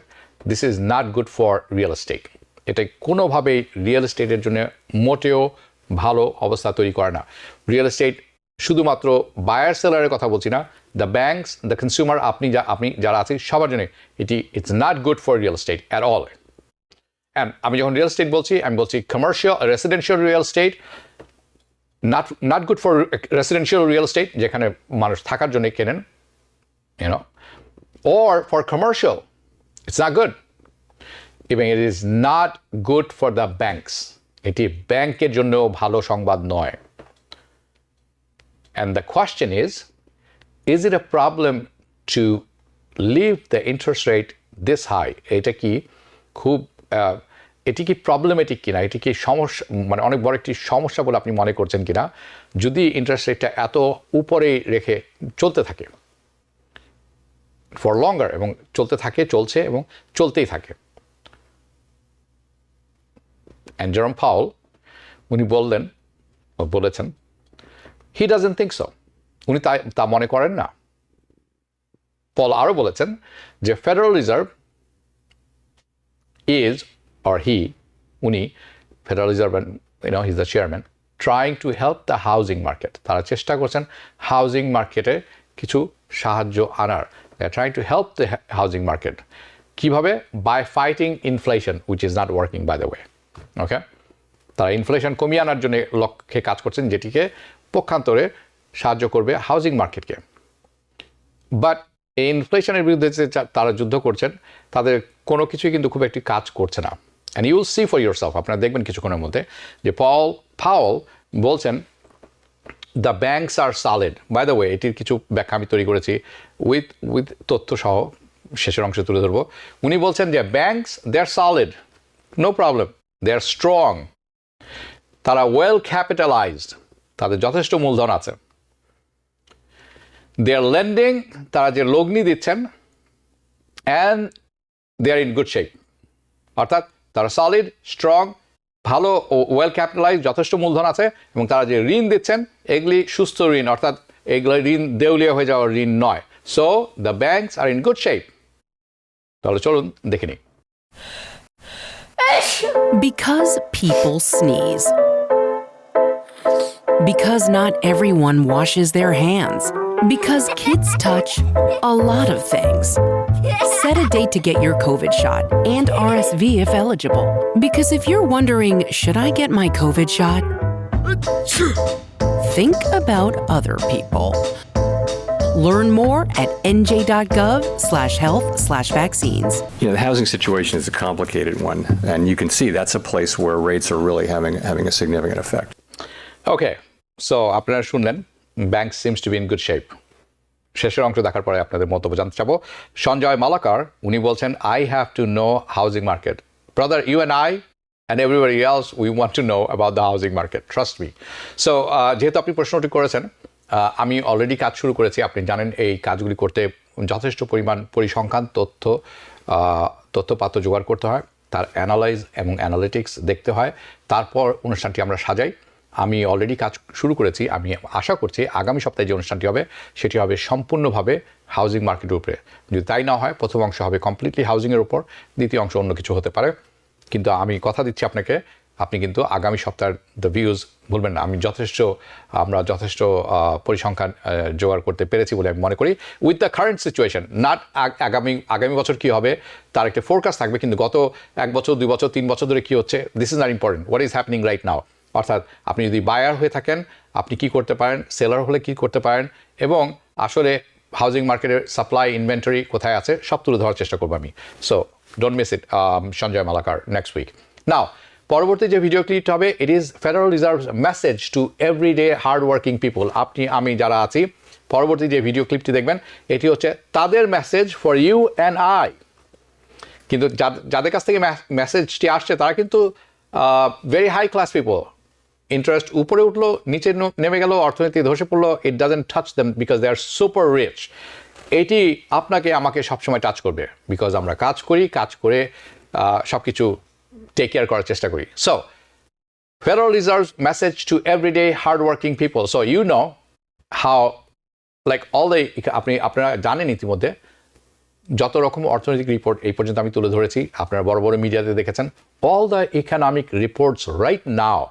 this is not good for real estate. এটা কোনোভাবেই রিয়েল এস্টেটের জন্য মোটেও ভালো অবস্থা তৈরি করে না। রিয়েল এস্টেট শুধুমাত্র বায়ার সেলারের কথা বলছি না, দ্য ব্যাংকস, দ্য কনজিউমার, আপনি যারা আছেন সবার জন্য it's not good for real estate at all. And আমি যখন রিয়েল এস্টেট বলছি, আমি বলছি commercial, residential real estate, not good for residential real estate, যেখানে মানুষ থাকার জন্য কেনেন, YONO, or for commercial, it's not good. Even it is not good for the banks. এটি ব্যাংকের জন্য ভালো সংবাদ নয়। And the question is it a problem to leave the interest rate this high? এটা কি খুব এটি কি প্রবলেমেটিক কিনা, এটি কি সমস্যা, মানে অনেক বড় একটি সমস্যা বলে আপনি মনে করছেন কিনা, যদি ইন্টারেস্ট রেটটা এত উপরে রেখে চলতে থাকে ফর লঙ্গার, এবং চলছে এবং চলতেই থাকে। অ্যান্ড জেরোম পাওয়েল উনি বলেছেন হি ডাজন্ট থিঙ্ক সো, উনি তা মনে করেন না। পল আরও বলেছেন যে ফেডারেল রিজার্ভ is, or উনি federal reserve, he is the chairman, trying to help the housing market. তারা চেষ্টা করছেন হাউজিং মার্কেটে কিছু সাহায্য আনার। They are trying to help the housing market. কিভাবে? By fighting inflation, which is not working, by the way. Okay? তারা ইনফ্লেশন কমিয়ে আনার জন্য লক্ষ্যে কাজ করছেন, যেটিকে পক্ষান্তরে সাহায্য করবে হাউজিং মার্কেটকে। বাট এই ইনফ্লেশনের বিরুদ্ধে যে তারা যুদ্ধ করছেন, তাদের কোনো কিছুই কিন্তু খুব একটি কাজ করছে না। And you will see for yourself, আপনারা দেখবেন কিছুক্ষণের মধ্যে যে পাওয়েল বলছেন the banks are solid. By the way, এটির কিছু ব্যাখ্যা আমি তৈরি করেছি উইথ তথ্য সহ, শেষের অংশে তুলে ধরবো। উনি বলছেন যে ব্যাংকস দে আর সলিড, নো প্রবলেম, দে আর স্ট্রং, তারা ওয়েল ক্যাপিটালাইজড, তাদের যথেষ্ট মূলধন আছে। দে আর লেন্ডিং, তারা যে লগ্নি দিচ্ছেন, and they are in good shape, অর্থাৎ তারা সলিড, স্ট্রং, ভালো ও ওয়েল ক্যাপিটালাইজ, যথেষ্ট মূলধন আছে, এবং তারা যে ঋণ দিচ্ছেন এগুলি সুস্থ ঋণ, অর্থাৎ এগুলো ঋণ দেউলিয়া হয়ে যাওয়ার ঋণ নয়। So the banks are in good shape. তাহলে চলুন দেখে নিই। Because people sneeze. Because not everyone washes their hands. Because kids touch a lot of things. Set a date to get your COVID shot and RSV if eligible. Because if you're wondering, should I get my COVID shot? Think about other people. Learn more at nj.gov/health/vaccines. You know, the housing situation is a complicated one, and you can see that's a place where rates are really having a significant effect. Okay, so আপনারা শুনলেন, bank seems to be in good shape. শেষের অংশ দেখার পরে আপনাদের মন্তব্য জানতে চাবো। সঞ্জয় মালাকার উনি বলছেন, I have to know housing market. Brother, you and I and everybody else, we want to know about the housing market, trust me. So যেহেতু আপনি প্রশ্নটি করেছেন, আমি অলরেডি কাজ শুরু করেছি। আপনি জানেন এই কাজগুলি করতে যথেষ্ট পরিমাণ পরিসংখ্যান তথ্যপাত্র জোগাড় করতে হয়, তার অ্যানালাইজ এবং অ্যানালিটিক্স দেখতে হয়, তারপর অনুষ্ঠানটি আমরা সাজাই। আমি অলরেডি কাজ শুরু করেছি। আমি আশা করছি আগামী সপ্তাহে যে অনুষ্ঠানটি হবে সেটি হবে সম্পূর্ণভাবে হাউজিং মার্কেটের উপরে। যদি তাই না হয়, প্রথম অংশ হবে কমপ্লিটলি হাউজিংয়ের উপর, দ্বিতীয় অংশ অন্য কিছু হতে পারে। কিন্তু আমি কথা দিচ্ছি আপনাকে, আপনি কিন্তু আগামী সপ্তাহের দ্য ভিউজ ভুলবেন না। আমরা যথেষ্ট পরিসংখ্যান জোগাড় করতে পেরেছি বলে আমি মনে করি। With the current situation, not আগামী বছর কী হবে তার একটা ফোরকাস্ট থাকবে, কিন্তু গত 1 বছর 2 বছর 3 বছর ধরে কী হচ্ছে, this is not important, what is happening right now. অর্থাৎ আপনি যদি বায়ার হয়ে থাকেন, আপনি কি করতে পারেন, সেলার হলে কি করতে পারেন, এবং আসলে হাউজিং মার্কেটের সাপ্লাই ইনভেন্টরি কোথায় আছে, সব তুলে ধরার চেষ্টা করবো আমি। So don't miss it, Sanjay Malakar next week. Now পরবর্তী যে ভিডিও ক্লিপটা হবে, it is federal reserve's message to everyday hard working people. আমি যারা আছি, পরবর্তী যে ভিডিও ক্লিপটি দেখবেন এটি হচ্ছে তাদের message for you and I. কিন্তু যাদের কাছ থেকে মেসেজটি আসছে তারা কিন্তু very high class people. Interest উপরে উঠলো, নিচে নেমে গেল, অর্থনীতি ধসে পড়লো, it doesn't touch them because they are super rich. এটি আপনাকে আমাকে সবসময় টাচ করবে, বিকজ আমরা কাজ করে সব কিছু টেক কেয়ার করার চেষ্টা করি। So Federal Reserve message to everyday hard working people. So you know how like all the, আপনারা জানেন ইতিমধ্যে যত রকম অর্থনৈতিক রিপোর্ট এই পর্যন্ত আমি তুলে ধরেছি, আপনারা বড় বড় মিডিয়াতে দেখেছেন, all the economic reports right now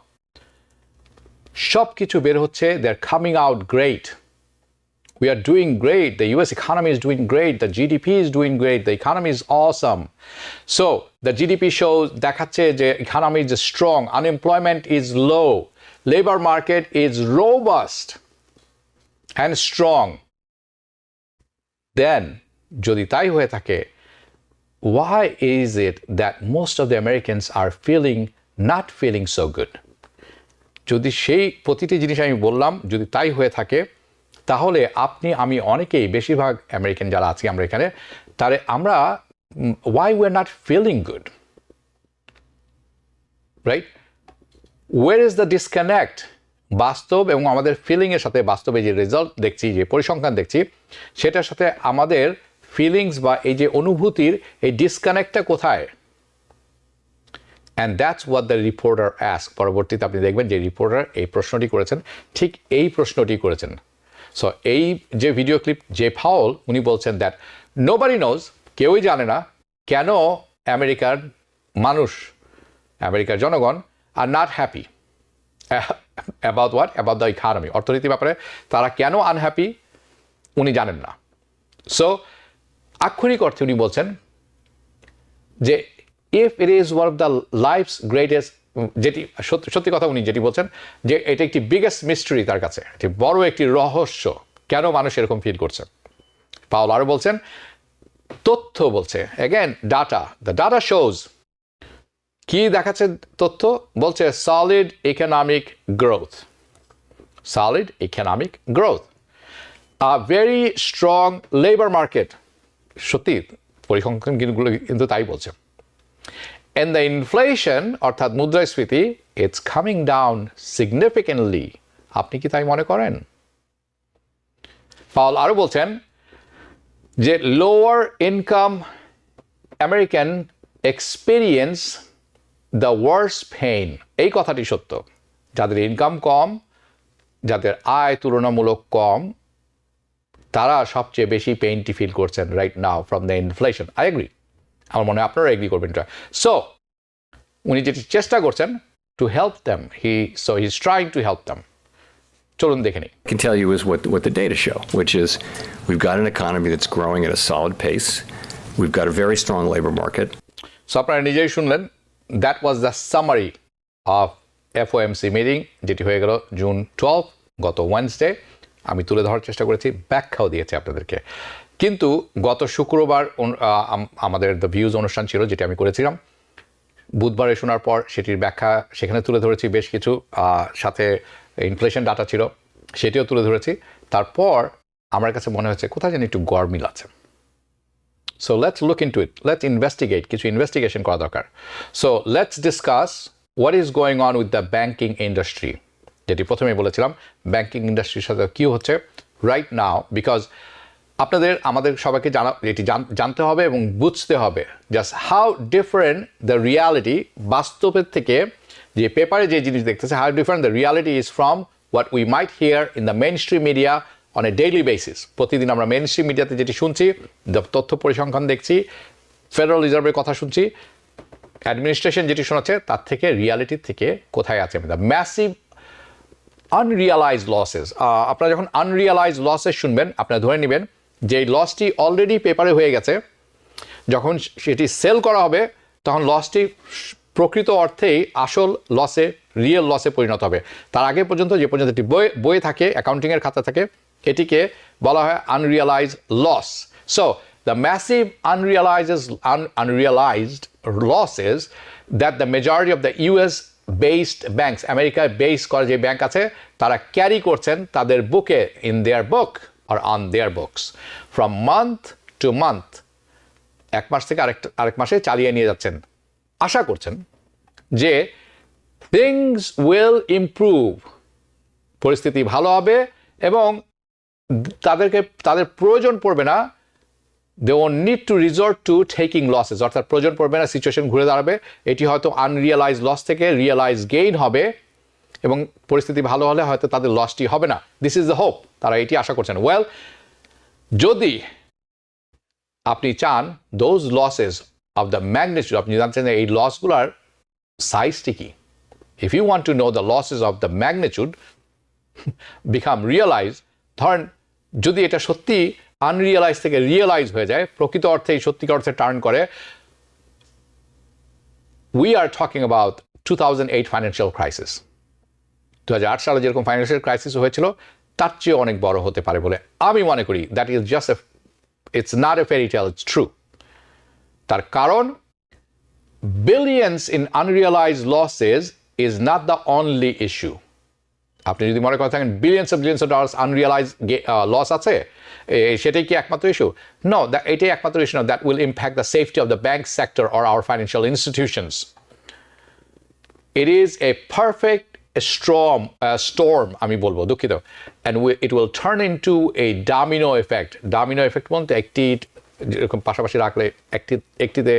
সব কিছু বের হচ্ছে, they are coming out great. We are doing great. The US economy is doing great. The GDP is doing great. The economy is awesome. So the GDP shows দেখাচ্ছে যে economy is strong. Unemployment is low. Labor market is robust and strong. Then যদি তাই হয়ে থাকে, why is it that most of the Americans are not feeling so good? যদি সেই প্রতিটি জিনিস আমি বললাম, যদি তাই হয়ে থাকে, তাহলে আমি অনেকেই, বেশিরভাগ আমেরিকান যারা আছি আমরা এখানে, আমরা why we're not feeling good, right? Where is the disconnect? বাস্তব এবং আমাদের ফিলিংয়ের সাথে, বাস্তবে যে রেজাল্ট দেখছি, যে পরিসংখ্যান দেখছি, সেটার সাথে আমাদের ফিলিংস বা এই যে অনুভূতির এই ডিসকানেক্টটা কোথায়? And that's what the reporter ask. পরবর্তীতে আপনি দেখবেন যে রিপোর্টার এই প্রশ্নটি করেছেন, ঠিক এই প্রশ্নটি করেছেন। সো এই যে ভিডিও ক্লিপ, যে পাওয়েল উনি বলছেন দ্যাট নোবডি নোজ, কেউই জানে না কেন আমেরিকার মানুষ, আমেরিকার জনগণ are not happy about what, about the economy, অর্থনীতির ব্যাপারে তারা কেন আনহ্যাপি উনি জানেন না। সো আক্ষরিক অর্থে উনি বলছেন যে if it is one of the life's greatest যেটি সত্যি কথা উনি যেটি বলছেন যে এটা একটি বিগেস্ট মিস্ট্রি তার কাছে, একটি বড় একটি রহস্য কেন মানুষ এরকম ফিল করছে। পাওল আরও বলছেন তথ্য বলছে, again data, the data shows, কি দেখাচ্ছে তথ্য, বলছে solid economic growth, solid economic growth, a very strong labour market, সত্যি পরিসংখ্যানগুলো কিন্তু তাই বলছে। And the inflation অর্থাৎ মুদ্রাস্ফীতি it's coming down significantly, আপনি কি তাই মনে করেন? পাওল আরও বলছেন যে lower income American experience the worst pain, এই কথাটি সত্য, যাদের ইনকাম কম, যাদের আয় তুলনামূলক কম, তারা সবচেয়ে বেশি পেইনটি ফিল করছেন right now from the inflation. I agree, আমার মনে হয় আপনারা এগ্রি করবেন এটা। সো উনি যেটি চেষ্টা করছেন to help them, he is trying to help them. চলুন দেখে নিই। I can tell you is what the data show, which is we've got an economy that's growing at a solid pace. We've got a very strong labor market. So আপনারা নিজেই শুনলেন, that was the summary of FOMC meeting, যেটি হয়ে গেল জুন 12 গত ওয়েডনেসডে। আমি তুলে ধরার চেষ্টা করেছি, ব্যাখ্যাও দিয়েছি আপনাদেরকে। কিন্তু গত শুক্রবার আমাদের দ্য ভিউজ অনুষ্ঠান ছিল, যেটি আমি করেছিলাম। বুধবারে শোনার পর সেটির ব্যাখ্যা সেখানে তুলে ধরেছি বেশ কিছু, সাথে ইনফ্লেশন ডাটা ছিল সেটিও তুলে ধরেছি। তারপর আমার কাছে মনে হচ্ছে কোথায় যেন একটু গরমিল আছে। So let's look into it, let's investigate, কিছু ইনভেস্টিগেশন করা দরকার। So let's discuss what is going on with the banking industry, যেটি প্রথমেই বলেছিলাম ব্যাঙ্কিং ইন্ডাস্ট্রির সাথে কী হচ্ছে রাইট নাও, বিকজ আমাদের সবাইকে এটি জানতে হবে এবং বুঝতে হবে just how different the reality, বাস্তবের থেকে যে পেপারে যে জিনিস দেখতেছে, how different the reality is from what we might here in the main stream media on a daily basis. প্রতিদিন আমরা মেইন স্ট্রিম মিডিয়াতে যেটি শুনছি, তথ্য পরিসংখ্যান দেখছি, ফেডারেল রিজার্ভের কথা শুনছি, অ্যাডমিনিস্ট্রেশন যেটি শোনাচ্ছে, তার থেকে রিয়ালিটির থেকে কোথায় আছে দ্য ম্যাসিভ আনরিয়ালাইজড লসেস। আপনারা যখন আনরিয়ালাইজড লসেস শুনবেন, আপনারা ধরে নেবেন যে লসটি অলরেডি পেপারে হয়ে গেছে, যখন সেটি সেল করা হবে তখন লসটি প্রকৃত অর্থেই আসল লসে, রিয়েল লসে পরিণত হবে। তার আগে পর্যন্ত যে পর্যন্ত এটি বইয়ে থাকে, অ্যাকাউন্টিংয়ের খাতা থাকে, এটিকে বলা হয় unrealised loss. So the massive unrealised losses that the majority of the US based banks, আমেরিকায় বেস করা যে ব্যাংক আছে, তারা ক্যারি করছেন তাদের বুকে, in their book or on their books from month to month, এক মাস থেকে আরেক মাসে চালিয়ে নিয়ে যাচ্ছেন। আশা করছেন যে things will improve, পরিস্থিতি ভালো হবে এবং তাদের প্রয়োজন পড়বে না, they won't need to resort to taking losses, অর্থাৎ প্রয়োজন পড়বে না, সিচুয়েশন ঘুরে দাঁড়াবে, এটি হয়তো আনরিয়ালাইজ লস থেকে রিয়েলাইজ গেইন হবে এবং পরিস্থিতি ভালো হলে হয়তো তাদের লসটি হবে না। দিস ইজ দ্য হোপ, তারা এটি আশা করছেন। ওয়েল, যদি আপনি চান those losses of the magnitude, আপনি জানছেন এই লসগুলোর সাইজটি কি, if you want to know the losses of the magnitude become realise, ধরেন যদি এটা সত্যি আনরিয়েলাইজ থেকে রিয়েলাইজ হয়ে যায়, প্রকৃত অর্থে সত্যিকার অর্থে টার্ন করে, we are talking about 2008 financial crisis. 2008 সালে যেরকম ফাইন্যান্সিয়াল ক্রাইসিস হয়েছিল তার চেয়ে অনেক বড় হতে পারে বলে আমি মনে করি। That is just it's not a fairy tale, it's true. তার কারণ billions in unrealise losses is not the only issue. আপনি যদি মনে করে থাকেন billions of dollars unrealise loss আছে, সেটাই কি একমাত্র ইস্যু? নো, এটাই একমাত্র ইস্যু না। That will impact the safety of the bank sector or hour financial institutions. It is a perfect storm, আমি বলবো, দুঃখিত, and it will turn into a domino effect. Domino effect বলতে একটি যেরকম পাশাপাশি রাখলে একটিতে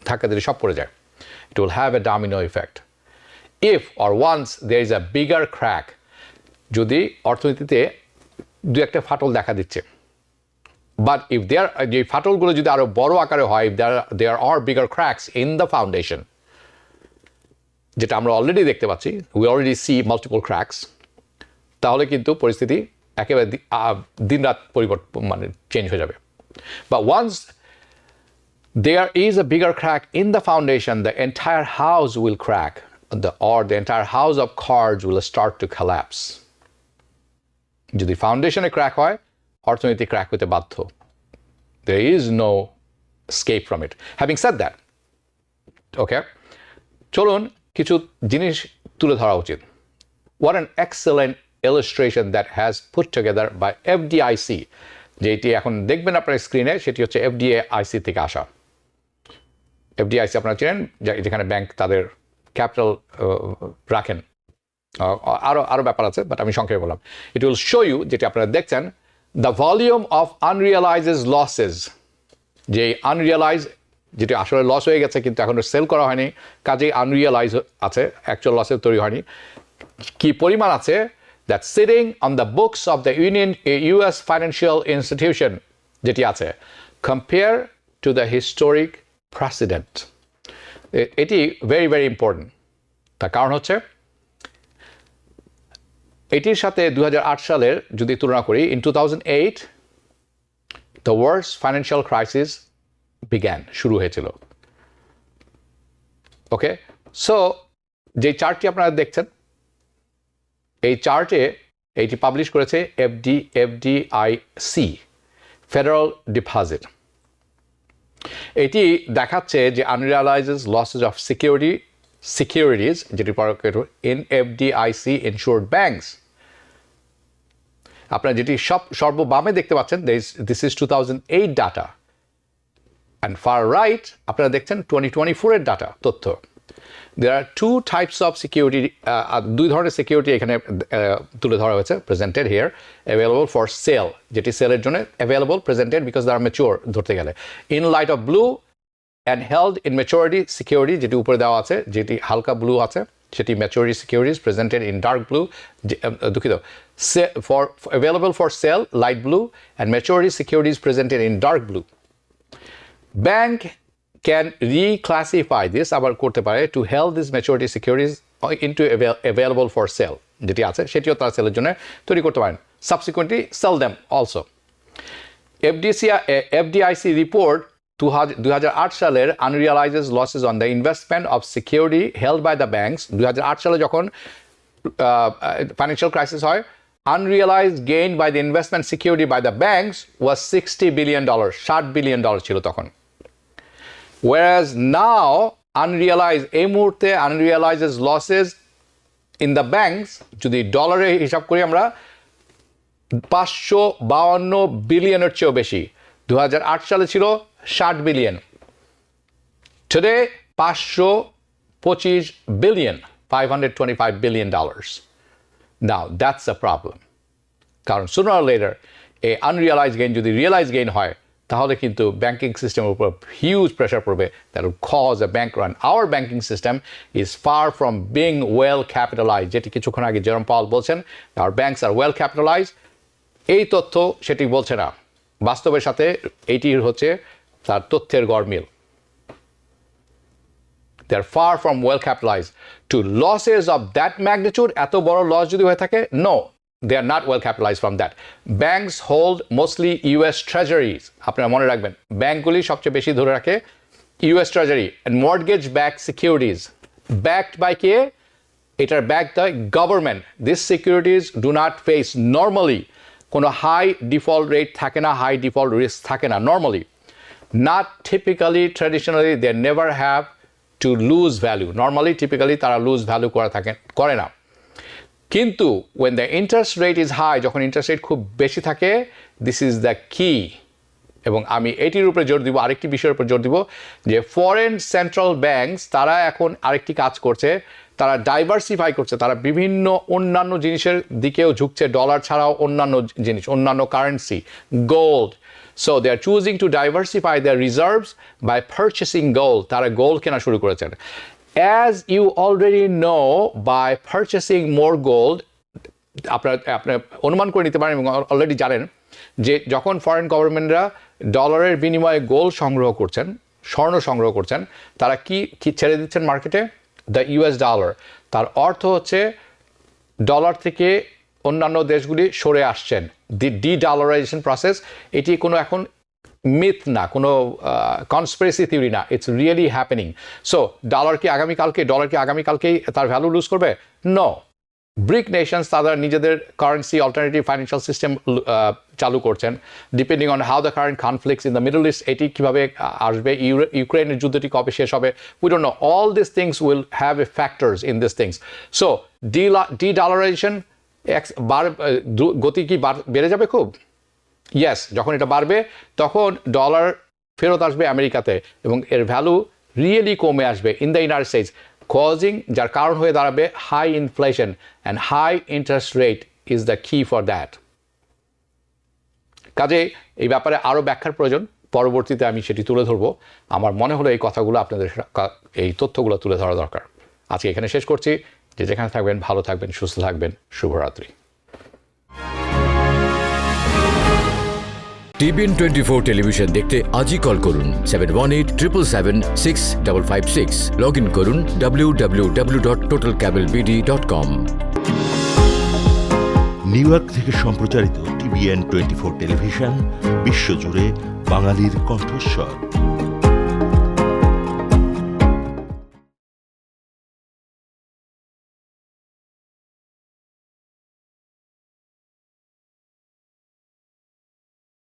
ধাক্কা দিলে সব পড়ে যায়। It will have a domino effect if or once there is a bigger crack, যদি অর্থনীতিতে দু একটা ফাটল দেখা দিচ্ছে। But if যে ফাটলগুলো যদি আরো বড় আকারে হয়, if there are bigger cracks in the foundation, যেটা আমরা অলরেডি দেখতে পাচ্ছি, we already see multiple cracks, তাহলে কিন্তু পরিস্থিতি একেবারে দিনরাত পরিবর্তন, মানে চেঞ্জ হয়ে যাবে। But once there is a bigger crack in the foundation, the entire house will crack. the entire house of cards will start to collapse. যদি ফাউন্ডেশনে ক্র্যাক হয়, অর্থনীতি ক্র্যাক হতে বাধ্য। There is no escape from it. Having said that, okay, চলুন কিছু জিনিস তুলে ধরা উচিত। What an excellent illustration that has put together by FDIC, যেটি এখন দেখবেন আপনার স্ক্রিনে, সেটি হচ্ছে FDIC থেকে আসা। FDIC আপনারা চেনেন, যেখানে ব্যাংক তাদের ক্যাপিটাল রাখেন। আরও ব্যাপার আছে, বাট আমি সংক্ষেপে বললাম। ইট উইল শো ইউ, যেটি আপনারা দেখছেন, the volume of unrealised losses, যে আনরিয়ালাইজ, যেটি আসলে লস হয়ে গেছে কিন্তু এখনো সেল করা হয়নি, কাজেই আনরিয়ালাইজ আছে, অ্যাকচুয়াল লসের তৈরি হয়নি, কি পরিমাণ আছে, that sitting on the books of the US financial institution, যেটি আছে, compare to the historic precedent. এটি ভেরি ভেরি ইম্পর্টেন্ট। তার কারণ হচ্ছে এটির সাথে 2008 সালের যদি তুলনা করি, in 2008 the worst financial crisis began, শুরু হয়েছিল। ওকে, সো যে চার্টটি আপনারা দেখছেন, এই চার্টে এইটি পাবলিশ করেছে FDIC, ফেডারেল ডিপোজিট। এটি দেখাচ্ছে যে আনরিয়ালাইজড লসেস অফ সিকিউরিটিজ, যেটি ইন FDIC ইনস্যুরড ব্যাংকস। আপনারা যেটি সর্ববামে দেখতে পাচ্ছেন, this is 2008 data, and far right আপনারা দেখছেন 2024 এর ডাটা, তথ্য। There are two types of security, দুই ধরনের সিকিউরিটি এখানে তুলে ধরা হয়েছে, presented here, available for sale, যেটি সেলের জন্য available, presented because they are mature ধরতে গেলে, in light of blue and held in maturity security, যেটি উপরে দেওয়া আছে, যেটি হালকা ব্লু আছে, সেটি maturity securities, presented in dark blue, দুঃখিত, for available for sale light blue and maturity securities presented in dark blue. Bank can reclassify this, আবার করতে পারে, to held these maturity securities into available for sale, যেটি আছে সেটিও তারা সেলের জন্য তৈরি করতে পারেন, subsequently sell them also. FDIC report 2008 সালের unrealized losses on the investment of security held by the banks, 2008 সালে যখন financial crisis হয়, unrealized gain by the investment security by the banks was $60 billion, $60 billion ছিল তখন। Whereas now, unrealized, এই মুহূর্তে unrealized losses in the banks, যদি ডলারে হিসাব করি আমরা, 552 বিলিয়নের চেয়েও বেশি। 2008 সালে ছিল 60 billion. Today, 525 billion, $525 billion. Now, that's a problem. কারণ sooner or later, এই unrealized gain যদি realized gain হয়, তাহলে কিন্তু ব্যাংকিং সিস্টেমের উপর হিউজ প্রেশার পড়বে, that will cause a bank run. Our banking system is far from being well capitalise, যেটি কিছুক্ষণ আগে জেরম পাওয়েল বলছেন, our banks are well capitalise. এই তথ্য সেটি বলছে না, বাস্তবের সাথে এইটির হচ্ছে তার তথ্যের গরমিল। They are far from well capitalize to losses of that magnitude, এত বড় লস যদি হয়ে থাকে, no, they are not well capitalized from that. Banks hold mostly US treasuries. আপনারা মনে রাখবেন, ব্যাংকগুলি সবচেয়ে বেশি ধরে রাখে US treasury and mortgage backed securities. Backed by কে? এটার backed the government. These securities do not face normally কোনো high default rate থাকে না, high default risk থাকে না normally. Not typically, traditionally, they never have to lose value. Normally, typically তারা lose value করে না। কিন্তু when the interest rate is high, যখন ইন্টারেস্ট রেট খুব বেশি থাকে, দিস ইজ দ্য কি। এবং আমি এটির উপরে জোর দিব, আরেকটি বিষয়ের উপর জোর দিব, যে ফরেন সেন্ট্রাল ব্যাংকস তারা এখন আরেকটি কাজ করছে, তারা ডাইভার্সিফাই করছে, তারা বিভিন্ন অন্যান্য জিনিসের দিকেও ঝুঁকছে, ডলার ছাড়াও অন্যান্য জিনিস, অন্যান্য currency, gold. So they are choosing to diversify their reserves by purchasing gold, তারা গোল্ড কেনা শুরু করেছেন। As you already know, by purchasing more gold, আপনার অনুমান করে নিতে পারেন এবং অলরেডি জানেন যে যখন ফরেন গভর্নমেন্টরা ডলারের বিনিময়ে গোল্ড সংগ্রহ করছেন, স্বর্ণ সংগ্রহ করছেন, তারা কি ছেড়ে দিচ্ছেন মার্কেটে? The US dollar. তার অর্থ হচ্ছে ডলার থেকে অন্যান্য দেশগুলি সরে আসছেন, দি ডলারাইজেশন প্রসেস। এটি কোনো এখন মিথ না, কোনো কনস্পিরেসি থিওরি না, it's really happening. So dollar কি আগামীকালকেই তার ভ্যালু লুজ করবে? নো। ব্রিক নেশনস তাদের নিজেদের কারেন্সি অল্টারনেটিভ ফাইন্যান্সিয়াল সিস্টেম চালু করছেন, depending on how the current conflicts in the middle east, এটি কীভাবে আসবে, ইউক্রেনের যুদ্ধটি কবে শেষ হবে, we don't no. All this things will have a factors in this things. So dollarisation গতি কি বেড়ে যাবে খুব? ইয়েস, যখন এটা বাড়বে তখন ডলার ফেরত আসবে আমেরিকাতে এবং এর ভ্যালু রিয়েলি কমে আসবে ইন দ্য ইউনাইটেড স্টেটস, যার কারণ হয়ে দাঁড়াবে high inflation, and high interest rate is the key for that. কাজে এই ব্যাপারে আরও ব্যাখ্যার প্রয়োজন, পরবর্তীতে আমি সেটি তুলে ধরবো। আমার মনে হলো এই কথাগুলো আপনাদের, এই তথ্যগুলো তুলে ধরা দরকার। আজকে এখানে শেষ করছি। যে যেখানে থাকবেন ভালো থাকবেন, সুস্থ থাকবেন। শুভরাত্রি। টিভিএন 24 টেলিভিশন দেখতে আজই কল করুন 7187776556। লগ ইন করুন www.totalcablebd.com। নিউ ইয়র্ক থেকে সম্প্রচারিত টিভিএন 24 টেলিভিশন বিশ্বজুড়ে বাঙালির কণ্ঠস্বর।